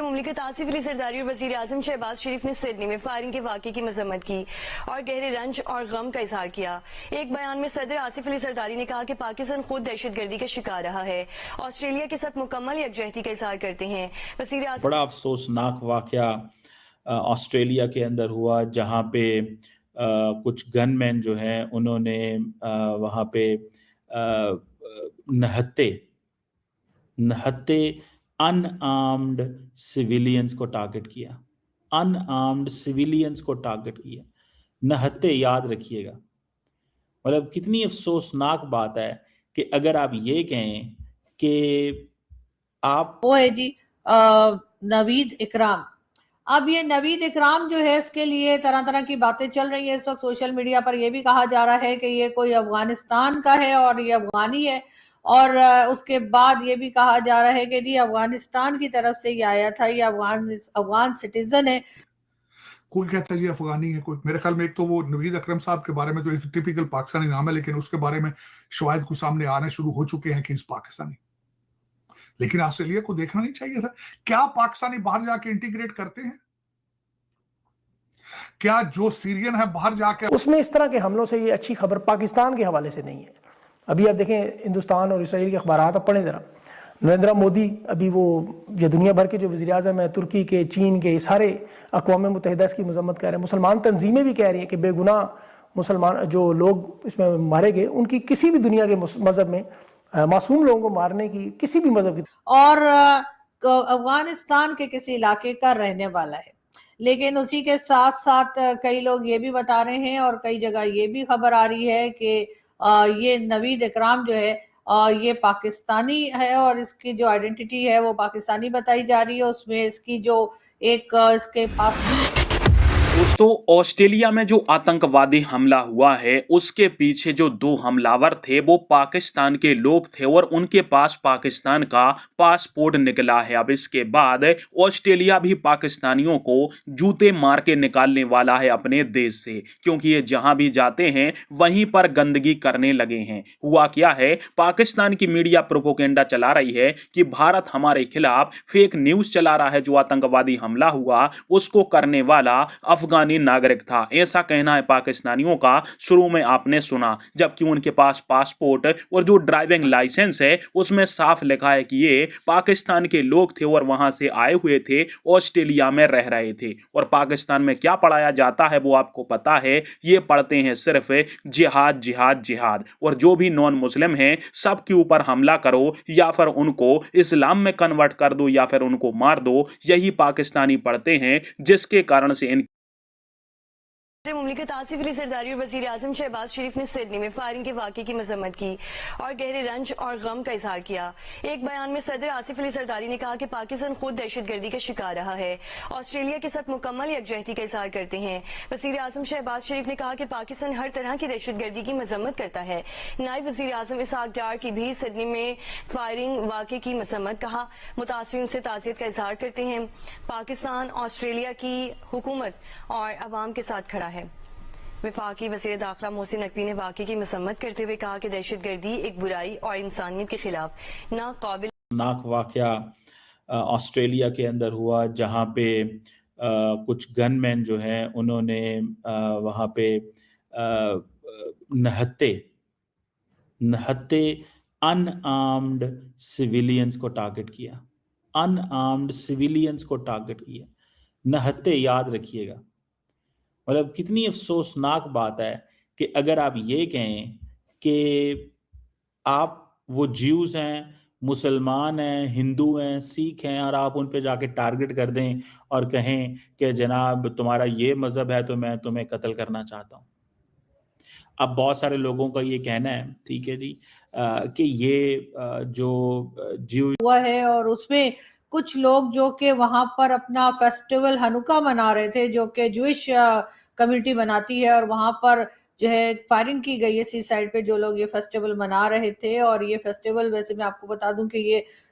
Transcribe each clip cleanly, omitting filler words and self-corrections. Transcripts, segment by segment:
مملکت آصف علی زرداری اور وزیر اعظم شہباز شریف نے سڈنی میں فائرنگ کے واقعے کی مذمت کی اور گہرے رنج اور غم کا اظہار کیا۔ ایک بیان میں صدر آصف علی زرداری نے کہا کہ پاکستان خود دہشت گردی کا شکار رہا ہے، آسٹریلیا کے ساتھ مکمل یکجہتی کا اظہار کرتے ہیں۔ وزیر اعظم بڑا افسوسناک واقعہ آسٹریلیا کے اندر ہوا، جہاں پہ کچھ گن مین جو ہیں انہوں نے وہاں پہ نہتے ان آرمڈ سویلینز کو ٹارگٹ کیا، ان آرمڈ سویلینز کو ٹارگٹ کیا، نہتے، یاد رکھیے گا۔ مطلب کتنی افسوسناک بات ہے کہ اگر آپ یہ کہیں کہ آپ وہ ہے جی نوید اکرام۔ اب یہ نوید اکرام جو ہے اس کے لیے طرح طرح کی باتیں چل رہی ہیں اس وقت سوشل میڈیا پر۔ یہ بھی کہا جا رہا ہے کہ یہ کوئی افغانستان کا ہے اور یہ افغانی ہے، اور اس کے بعد یہ بھی کہا جا رہا ہے کہ جی افغانستان کی طرف سے یہ آیا تھا، یہ افغان سٹیزن ہے۔ کوئی کہتا ہے جی افغانی ہے، کوئی میرے خیال میں ایک تو وہ نوید اکرم صاحب کے بارے میں تو ٹیپیکل پاکستانی نام ہے، لیکن اس کے بارے میں شواہد کو سامنے آنے شروع ہو چکے ہیں کہ اس پاکستانی، لیکن آسٹریلیا کو دیکھنا نہیں چاہیے تھا؟ کیا پاکستانی باہر جا کے انٹیگریٹ کرتے ہیں؟ کیا جو سیرین ہے باہر جا کے اس میں اس طرح کے حملوں سے یہ اچھی خبر پاکستان کے حوالے سے نہیں ہے۔ ابھی آپ دیکھیں ہندوستان اور اسرائیل کے اخبارات آپ پڑھیں ذرا، نریندر مودی ابھی وہ یہ دنیا بھر کے جو وزیر اعظم ہیں، ترکی کے، چین کے، سارے اقوام متحدہ اس کی مذمت کر رہے ہیں۔ مسلمان تنظیمیں بھی کہہ رہی ہیں کہ بے گناہ مسلمان جو لوگ اس میں مارے گئے، ان کی کسی بھی دنیا کے مذہب میں معصوم لوگوں کو مارنے کی کسی بھی مذہب کی، اور افغانستان کے کسی علاقے کا رہنے والا ہے۔ لیکن اسی کے ساتھ ساتھ کئی لوگ یہ بھی بتا رہے ہیں اور کئی جگہ یہ بھی خبر آ رہی ہے کہ یہ نوید اکرام جو ہے یہ پاکستانی ہے، اور اس کی جو آئیڈینٹی ہے وہ پاکستانی بتائی جا رہی ہے۔ اس میں اس کی جو ایک اس کے پاس دوستو، آسٹریلیا میں جو آتنکوادی حملہ ہوا ہے اس کے پیچھے جو دو حملاور تھے وہ پاکستان کے لوگ تھے، اور ان کے پاس پاکستان کا پاسپورٹ نکلا ہے۔ اب اس کے بعد آسٹریلیا بھی پاکستانیوں کو جوتے مار کے نکالنے والا ہے اپنے دیش سے، کیونکہ یہ جہاں بھی جاتے ہیں وہیں پر گندگی کرنے لگے ہیں۔ ہوا کیا ہے، پاکستان کی میڈیا پروپوگنڈا چلا رہی ہے کہ بھارت ہمارے خلاف فیک نیوز چلا رہا ہے، جو آتنکوادی حملہ ہوا اس کو کرنے والا افغانی ناگرک تھا، ایسا کہنا ہے پاکستانیوں کا۔ شروع میں آپ نے سنا، جبکہ ان کے پاس پاسپورٹ اور جو ڈرائیونگ لائسنس ہے اس میں صاف لکھا ہے کہ یہ پاکستان کے لوگ تھے اور وہاں سے آئے ہوئے تھے، آسٹریلیا میں رہ رہے تھے۔ اور پاکستان میں کیا پڑھایا جاتا ہے وہ آپ کو پتا ہے، یہ پڑھتے ہیں صرف جہاد جہاد جہاد، اور جو بھی نان مسلم ہیں سب کے اوپر حملہ کرو، یا پھر ان کو اسلام میں کنورٹ کر دو، یا پھر ان کو مار دو، یہی پاکستانی پڑھتے ہیں، جس کے کارن سے ان مملکت آصف علی زرداری اور وزیر اعظم شہباز شریف نے سڈنی میں فائرنگ کے واقعے کی مذمت کی اور گہرے رنج اور غم کا اظہار کیا۔ ایک بیان میں صدر آصف علی زرداری نے کہا کہ پاکستان خود دہشت گردی کا شکار رہا ہے، آسٹریلیا کے ساتھ مکمل یکجہتی کا اظہار کرتے ہیں۔ وزیر اعظم شہباز شریف نے کہا کہ پاکستان ہر طرح کی دہشت گردی کی مذمت کرتا ہے۔ نائب وزیر اعظم اسحاق ڈار کی بھی سڈنی میں فائرنگ واقعے کی مذمت، کہا متاثرین سے تعزیت کا اظہار کرتے ہیں۔ پاکستان آسٹریلیا کی حکومت اور عوام کے ساتھ کھڑا ہے۔ وفاقی وزیر داخلہ محسن نقوی نے واقعے کی مذمت کرتے ہوئے کہا کہ دہشت گردی ایک برائی اور انسانیت کے خلاف ناقابل ناک واقعہ آسٹریلیا کے اندر ہوا، جہاں پہ کچھ گن مین جو ہیں انہوں نے وہاں پہ نہتے ان آرمڈ سویلینز کو ٹارگٹ کیا، ان آرمڈ سویلینز کو ٹارگٹ کیا، نہتے، یاد رکھیے گا۔ مطلب کتنی افسوسناک بات ہے کہ اگر آپ یہ کہیں کہ آپ وہ جیوز ہیں، مسلمان ہیں، ہندو ہیں، سکھ ہیں، اور آپ ان پہ جا کے ٹارگٹ کر دیں اور کہیں کہ جناب تمہارا یہ مذہب ہے تو میں تمہیں قتل کرنا چاہتا ہوں۔ اب بہت سارے لوگوں کا یہ کہنا ہے، ٹھیک ہے جی، کہ یہ جو جیو ہوا ہے، اور اس میں کچھ لوگ جو کہ وہاں پر اپنا فیسٹیول ہنوکا منا رہے تھے، جو کہ جوئش کمیونٹی مناتی ہے، اور وہاں پر جو ہے فائرنگ کی گئی ہے سی سائڈ پہ جو لوگ یہ فیسٹیول منا رہے تھے۔ اور یہ فیسٹیول ویسے میں آپ کو بتا دوں کہ یہ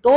2